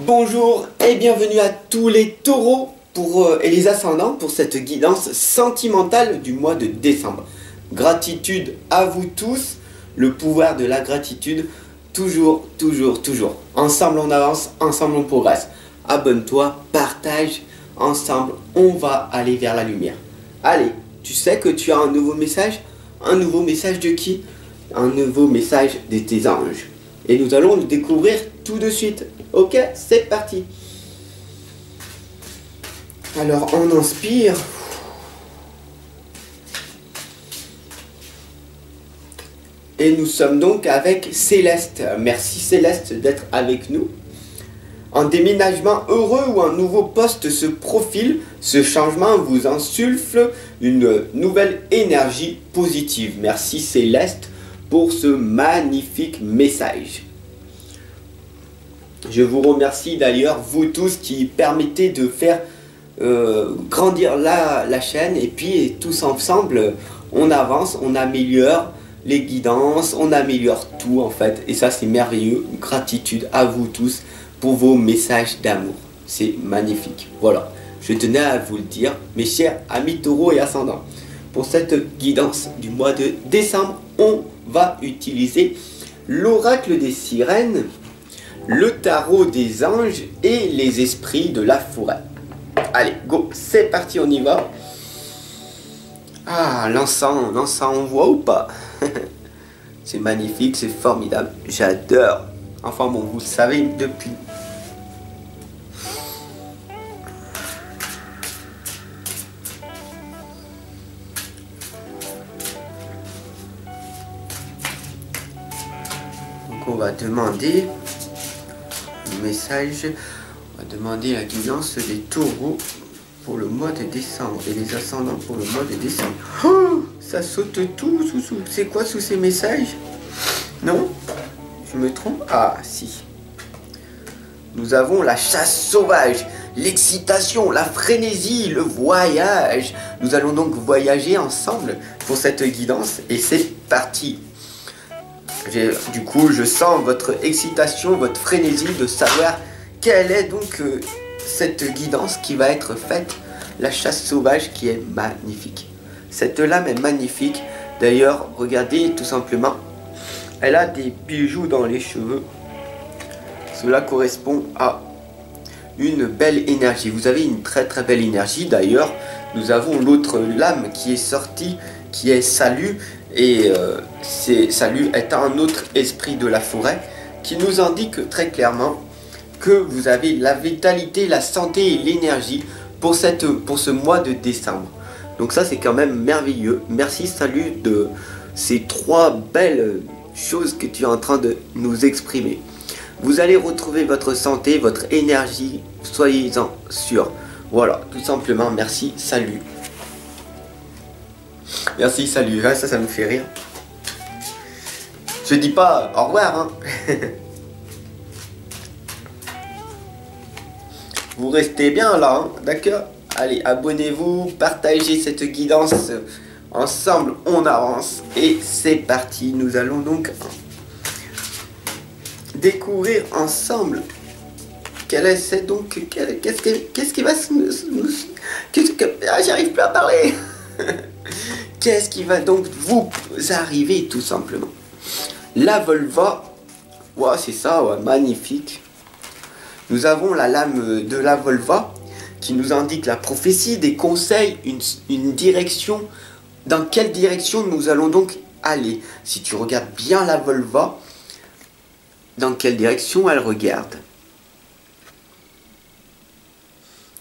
Bonjour et bienvenue à tous les taureaux et les ascendants pour cette guidance sentimentale du mois de décembre. Gratitude à vous tous, le pouvoir de la gratitude, toujours. Ensemble on avance, ensemble on progresse. Abonne-toi, partage, ensemble on va aller vers la lumière. Allez, tu sais que tu as un nouveau message? Un nouveau message de qui? Un nouveau message de tes anges. Et nous allons le découvrir tout de suite. Ok, c'est parti. Alors on inspire. Et nous sommes donc avec Céleste. Merci Céleste d'être avec nous. Un déménagement heureux ou un nouveau poste se profile. Ce changement vous insuffle une nouvelle énergie positive. Merci Céleste pour ce magnifique message. Je vous remercie d'ailleurs, vous tous qui permettez de faire grandir la chaîne. Et puis tous ensemble, on avance, on améliore les guidances, on améliore tout en fait. Et ça c'est merveilleux. Gratitude à vous tous pour vos messages d'amour. C'est magnifique. Voilà, je tenais à vous le dire, mes chers amis taureaux et ascendants. Pour cette guidance du mois de décembre, on va utiliser l'oracle des sirènes, le tarot des anges et les esprits de la forêt. Allez, go, c'est parti, on y va. Ah, l'encens, on voit ou pas? C'est magnifique, c'est formidable, j'adore. Enfin bon, vous le savez depuis. Donc on va demander le message, on va demander la guidance des taureaux pour le mois de décembre et les ascendants pour le mois de décembre. Oh, ça saute tout sous. C'est quoi sous ces messages? Non? Je me trompe? Ah si. Nous avons la chasse sauvage, l'excitation, la frénésie, le voyage. Nous allons donc voyager ensemble pour cette guidance et c'est parti. Du coup, je sens votre excitation, votre frénésie de savoir quelle est donc cette guidance qui va être faite. La chasse sauvage qui est magnifique. Cette lame est magnifique. D'ailleurs, regardez tout simplement. Elle a des bijoux dans les cheveux. Cela correspond à une belle énergie. Vous avez une très belle énergie. D'ailleurs, nous avons l'autre lame qui est sortie, qui est Salut. Et Salut est un autre esprit de la forêt qui nous indique très clairement que vous avez la vitalité, la santé et l'énergie pour ce mois de décembre. Donc ça c'est quand même merveilleux. Merci Salut de ces trois belles choses que tu es en train de nous exprimer. Vous allez retrouver votre santé, votre énergie, soyez-en sûrs. Voilà, tout simplement, merci Salut. Merci, salut, ça me fait rire. Je dis pas au revoir, hein. Vous restez bien là, hein, d'accord? Allez, abonnez-vous, partagez cette guidance. Ensemble, on avance. Et c'est parti, nous allons donc découvrir ensemble quelle est cette donc... Qu'est-ce qui va nous... j'arrive plus à parler. Qu'est-ce qui va donc vous arriver tout simplement? La Volva, ouais, c'est ça, ouais, magnifique. Nous avons la lame de la Volva qui nous indique la prophétie, des conseils, une direction. Dans quelle direction nous allons donc aller? Si tu regardes bien la Volva, dans quelle direction elle regarde?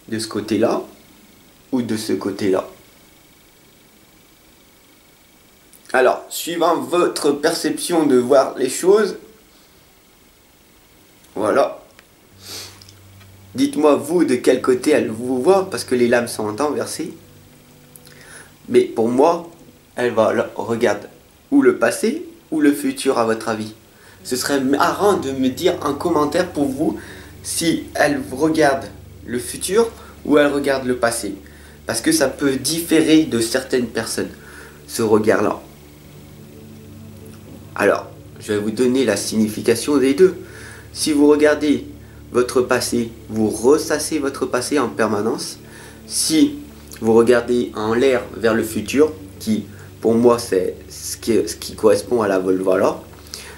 De ce côté-là ou de ce côté-là? Alors, suivant votre perception de voir les choses, voilà. Dites-moi vous de quel côté elle vous voit, parce que les lames sont inversées. Mais pour moi, elle regarde ou le passé ou le futur à votre avis. Ce serait marrant de me dire en commentaire pour vous si elle regarde le futur ou elle regarde le passé. Parce que ça peut différer de certaines personnes, ce regard-là. Alors, je vais vous donner la signification des deux. Si vous regardez votre passé, vous ressassez votre passé en permanence. Si vous regardez en l'air vers le futur, qui pour moi c'est ce qui correspond à la Volvala,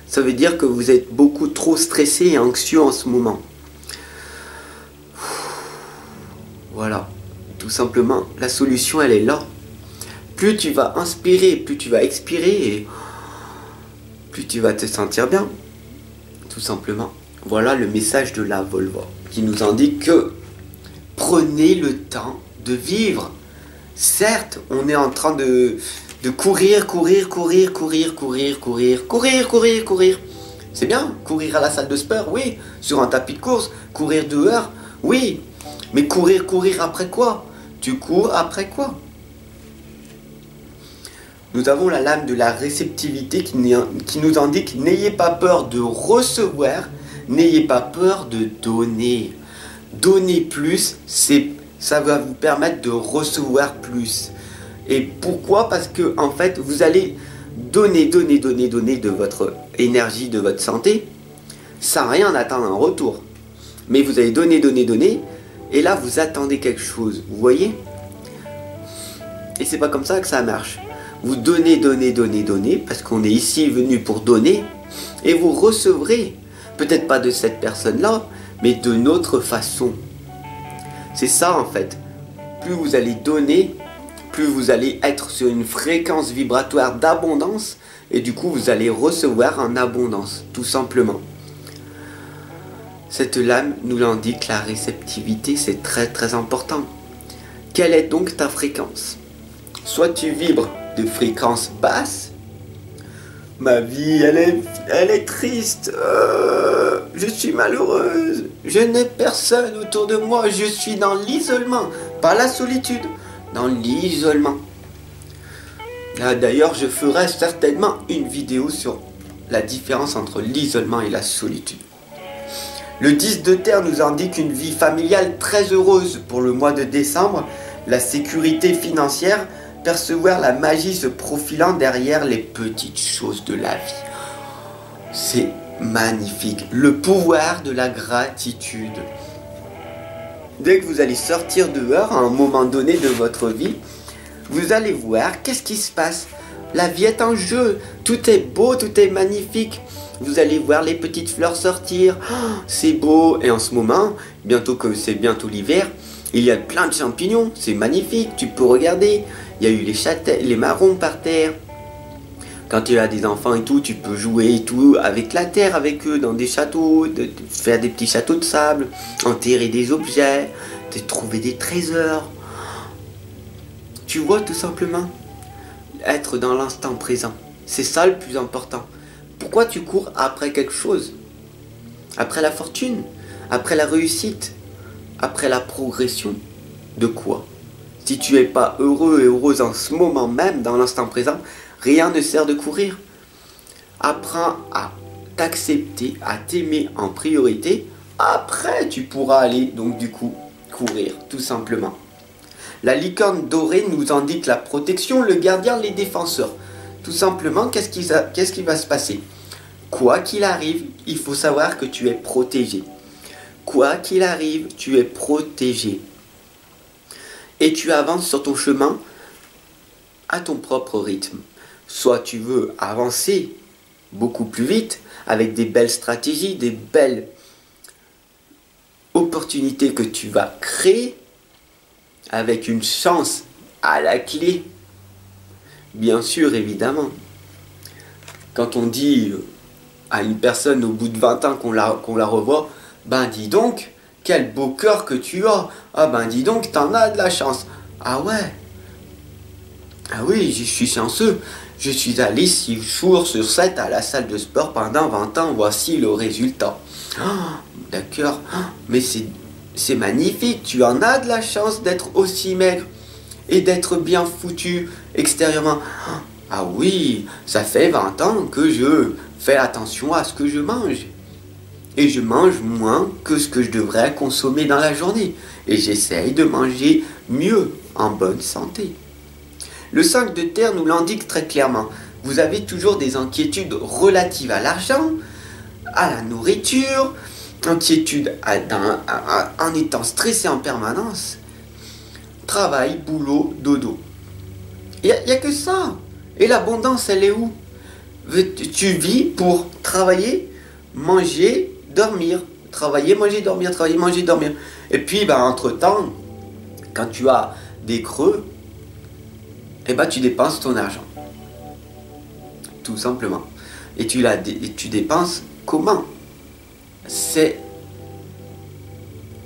ça veut dire que vous êtes beaucoup trop stressé et anxieux en ce moment. Voilà, tout simplement, la solution elle est là. Plus tu vas inspirer, plus tu vas expirer, et plus tu vas te sentir bien. Tout simplement. Voilà le message de la Volva qui nous indique que prenez le temps de vivre. Certes, on est en train de courir. C'est bien, courir à la salle de sport, oui. Sur un tapis de course, courir dehors, oui. Mais courir après quoi? Tu cours après quoi? Nous avons la lame de la réceptivité qui nous indique: n'ayez pas peur de recevoir, n'ayez pas peur de donner. Donner plus, ça va vous permettre de recevoir plus. Et pourquoi? Parce que en fait, vous allez donner de votre énergie, de votre santé, sans rien attendre en retour. Mais vous allez donner, et là vous attendez quelque chose, vous voyez? Et c'est pas comme ça que ça marche. Vous donnez, parce qu'on est ici venu pour donner, et vous recevrez, peut-être pas de cette personne-là, mais d'une autre façon. C'est ça en fait. Plus vous allez donner, plus vous allez être sur une fréquence vibratoire d'abondance, et du coup vous allez recevoir en abondance, tout simplement. Cette lame nous l'indique, la réceptivité, c'est très important. Quelle est donc ta fréquence? Soit tu vibres de fréquence basse. Ma vie, elle est triste. Je suis malheureuse. Je n'ai personne autour de moi. Je suis dans l'isolement. Pas la solitude. Dans l'isolement. D'ailleurs, je ferai certainement une vidéo sur la différence entre l'isolement et la solitude. Le 10 de terre nous indique une vie familiale très heureuse pour le mois de décembre. La sécurité financière, percevoir la magie se profilant derrière les petites choses de la vie. C'est magnifique. Le pouvoir de la gratitude. Dès que vous allez sortir dehors à un moment donné de votre vie, vous allez voir qu'est-ce qui se passe. La vie est en jeu. Tout est beau, tout est magnifique. Vous allez voir les petites fleurs sortir. Oh, c'est beau. Et en ce moment, bientôt que c'est bientôt l'hiver, il y a plein de champignons. C'est magnifique. Tu peux regarder. Il y a eu les marrons par terre. Quand tu as des enfants et tout, tu peux jouer et tout avec la terre, avec eux, dans des châteaux, faire des petits châteaux de sable, enterrer des objets, de trouver des trésors. Tu vois, tout simplement, être dans l'instant présent. C'est ça le plus important. Pourquoi tu cours après quelque chose? Après la fortune? Après la réussite? Après la progression? De quoi? Si tu n'es pas heureux et heureuse en ce moment même, dans l'instant présent, rien ne sert de courir. Apprends à t'accepter, à t'aimer en priorité. Après, tu pourras aller, donc du coup, courir, tout simplement. La licorne dorée nous indique la protection, le gardien, les défenseurs. Tout simplement, qu'est-ce qui va se passer? Quoi qu'il arrive, il faut savoir que tu es protégé. Quoi qu'il arrive, tu es protégé. Et tu avances sur ton chemin à ton propre rythme. Soit tu veux avancer beaucoup plus vite, avec des belles stratégies, des belles opportunités que tu vas créer, avec une chance à la clé. Bien sûr, évidemment. Quand on dit à une personne au bout de 20 ans qu'on la revoit, ben dis donc, quel beau cœur que tu as. Ah ben dis donc, t'en as de la chance. Ah ouais. Ah oui, je suis chanceux. Je suis allé 6 jours sur 7 à la salle de sport pendant 20 ans. Voici le résultat. Oh, d'accord. Mais c'est magnifique. Tu en as de la chance d'être aussi maigre et d'être bien foutu extérieurement. Ah oui, ça fait 20 ans que je fais attention à ce que je mange. Et je mange moins que ce que je devrais consommer dans la journée. Et j'essaye de manger mieux, en bonne santé. Le 5 de terre nous l'indique très clairement. Vous avez toujours des inquiétudes relatives à l'argent, à la nourriture, inquiétude, en étant stressé en permanence, travail, boulot, dodo. Il n'y a que ça. Et l'abondance, elle est où? Tu vis pour travailler, manger, dormir. Travailler, manger, dormir, travailler, manger, dormir. Et puis, entre-temps, quand tu as des creux, tu dépenses ton argent. Tout simplement. Et tu dépenses comment? C'est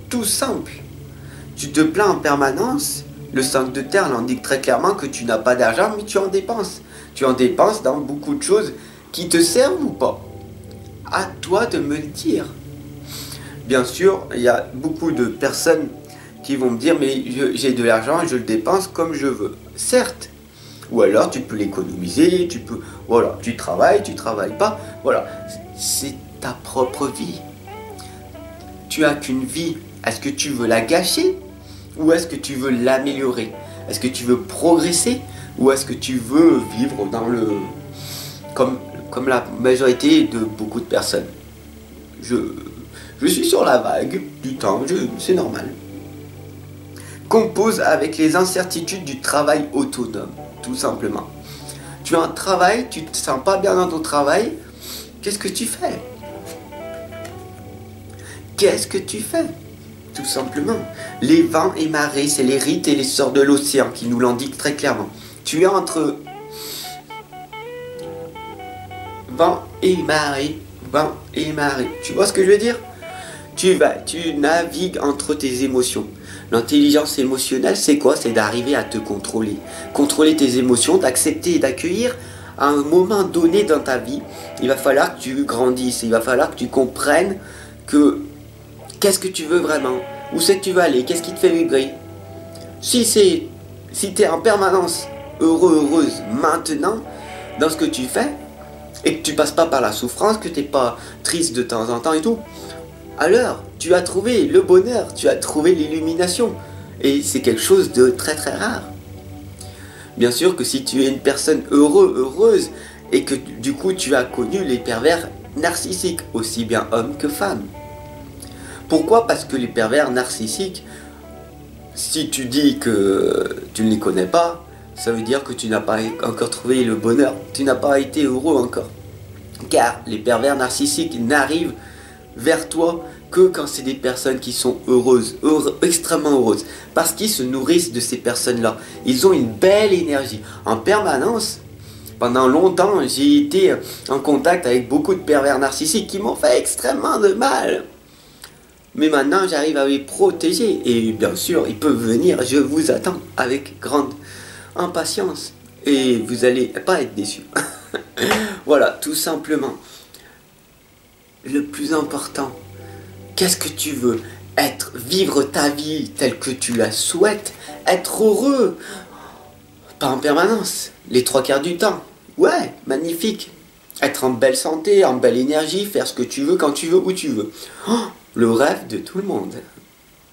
tout simple. Tu te plains en permanence. Le Cinq de Terre l'indique très clairement que tu n'as pas d'argent, mais tu en dépenses. Tu en dépenses dans beaucoup de choses qui te servent ou pas. À toi de me le dire. Bien sûr, il y a beaucoup de personnes qui vont me dire mais j'ai de l'argent et je le dépense comme je veux. Certes. Ou alors tu peux l'économiser, tu travailles pas. Voilà, c'est ta propre vie. Tu as qu'une vie. Est-ce que tu veux la gâcher? Ou est-ce que tu veux l'améliorer? Est-ce que tu veux progresser? Ou est-ce que tu veux vivre dans le... Comme la majorité de beaucoup de personnes. Je suis sur la vague du temps, c'est normal. Compose avec les incertitudes du travail autonome, tout simplement. Tu as un travail, tu te sens pas bien dans ton travail, qu'est-ce que tu fais? Qu'est-ce que tu fais? Tout simplement. Les vents et marées, c'est les rites et les sorts de l'océan qui nous l'indiquent très clairement. Tu es entre vent et marée, vent et marée. Tu vois ce que je veux dire? Tu navigues entre tes émotions. L'intelligence émotionnelle, c'est quoi? C'est d'arriver à te contrôler. Contrôler tes émotions, d'accepter et d'accueillir à un moment donné dans ta vie. Il va falloir que tu grandisses, il va falloir que tu comprennes que qu'est-ce que tu veux vraiment? Où c'est que tu veux aller? Qu'est-ce qui te fait vibrer? Si tu es en permanence heureuse maintenant dans ce que tu fais, et que tu passes pas par la souffrance, que tu n'es pas triste de temps en temps et tout, alors tu as trouvé le bonheur, tu as trouvé l'illumination. Et c'est quelque chose de très très rare. Bien sûr que si tu es une personne heureuse, et que du coup tu as connu les pervers narcissiques, aussi bien hommes que femmes. Pourquoi? Parce que les pervers narcissiques, si tu dis que tu ne les connais pas, ça veut dire que tu n'as pas encore trouvé le bonheur. Tu n'as pas été heureux encore. Car les pervers narcissiques n'arrivent vers toi que quand c'est des personnes qui sont extrêmement heureuses. Parce qu'ils se nourrissent de ces personnes-là. Ils ont une belle énergie. En permanence, pendant longtemps, j'ai été en contact avec beaucoup de pervers narcissiques qui m'ont fait extrêmement de mal. Mais maintenant, j'arrive à les protéger. Et bien sûr, ils peuvent venir. Je vous attends avec grande impatience. Et vous n'allez pas être déçus. Voilà, tout simplement. Le plus important, qu'est-ce que tu veux? Vivre ta vie telle que tu la souhaites. Être heureux. Pas en permanence. Les 3/4 du temps. Ouais, magnifique. Être en belle santé, en belle énergie. Faire ce que tu veux, quand tu veux, où tu veux. Oh, le rêve de tout le monde.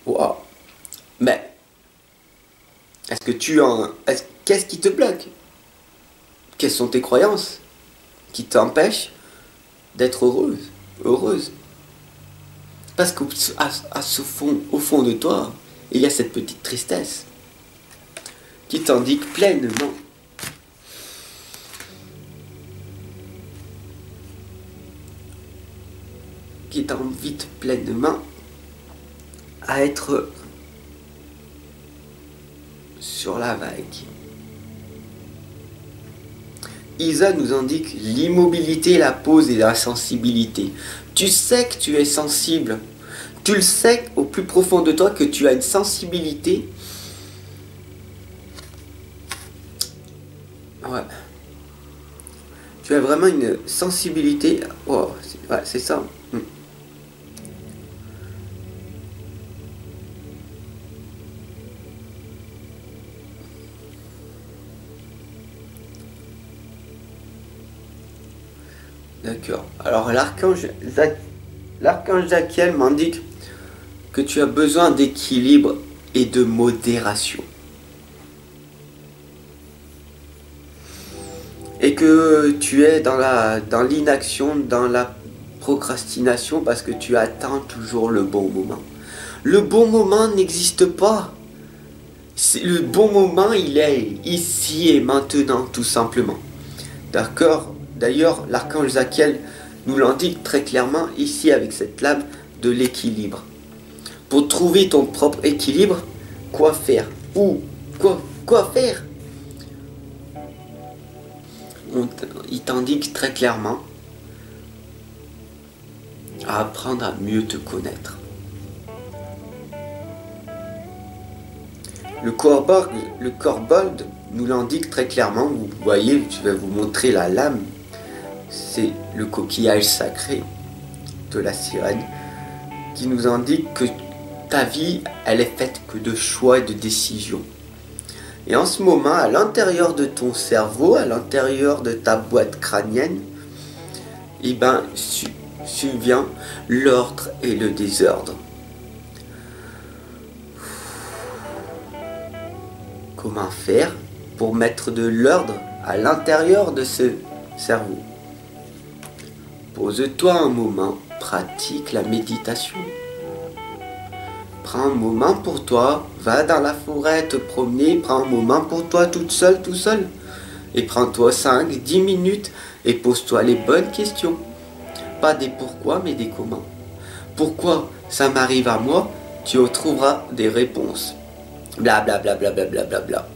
Wow. Mais, qu'est-ce qui te bloque? Quelles sont tes croyances qui t'empêchent d'être heureuse? Parce qu'au fond de toi, il y a cette petite tristesse qui t'indique pleinement qui t'invite pleinement à être sur la vague. Isa nous indique l'immobilité, la pause et la sensibilité. Tu sais que tu es sensible. Tu le sais au plus profond de toi que tu as une sensibilité. Ouais. Tu as vraiment une sensibilité. Oh, ouais, c'est ça. D'accord. Alors l'archange Zachiel m'indique que tu as besoin d'équilibre et de modération. Et que tu es dans l'inaction, dans la procrastination parce que tu attends toujours le bon moment. Le bon moment n'existe pas. Le bon moment, il est ici et maintenant, tout simplement. D'accord? D'ailleurs, l'archange Zachiel nous l'indique très clairement ici avec cette lame de l'équilibre. Pour trouver ton propre équilibre, quoi faire? Ou quoi faire? Il t'indique très clairement à apprendre à mieux te connaître. Le corbold nous l'indique très clairement. Vous voyez, je vais vous montrer la lame. C'est le coquillage sacré de la sirène qui nous indique que ta vie, elle est faite que de choix et de décisions. Et en ce moment, à l'intérieur de ton cerveau, à l'intérieur de ta boîte crânienne, eh ben, survient l'ordre et le désordre. Comment faire pour mettre de l'ordre à l'intérieur de ce cerveau? Pose-toi un moment, pratique la méditation. Prends un moment pour toi, va dans la forêt te promener, prends un moment pour toi toute seule, tout seul. Et prends-toi 5-10 minutes et pose-toi les bonnes questions. Pas des pourquoi, mais des comment. Pourquoi ça m'arrive à moi? Tu trouveras des réponses. Bla bla bla bla bla bla bla bla.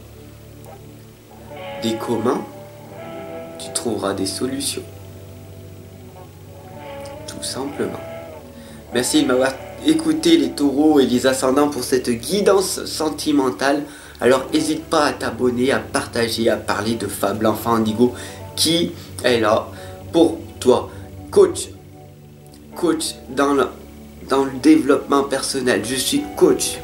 Des comment, tu trouveras des solutions. Tout simplement. Merci de m'avoir écouté les taureaux et les ascendants pour cette guidance sentimentale. Alors n'hésite pas à t'abonner, à partager, à parler de Fab l'enfant indigo qui est là pour toi. Coach dans le développement personnel. Je suis coach.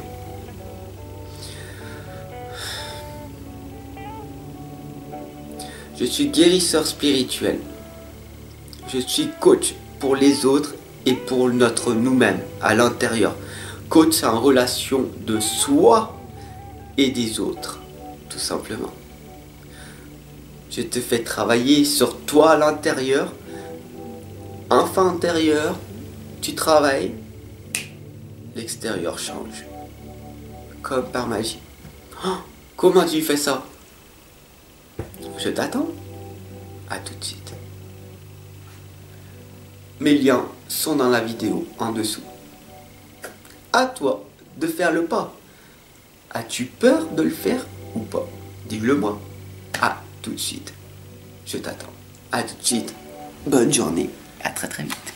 Je suis guérisseur spirituel. Je suis coach pour les autres et pour notre nous-mêmes à l'intérieur. Coach en relation de soi et des autres, tout simplement. Je te fais travailler sur toi à l'intérieur. Enfant intérieur, tu travailles, l'extérieur change. Comme par magie. Oh, comment tu fais ça? Je t'attends. À tout de suite. Mes liens sont dans la vidéo en dessous. À toi de faire le pas. As-tu peur de le faire ou pas? Dis-le moi. À tout de suite. Je t'attends. À tout de suite. Bonne journée. À très très vite.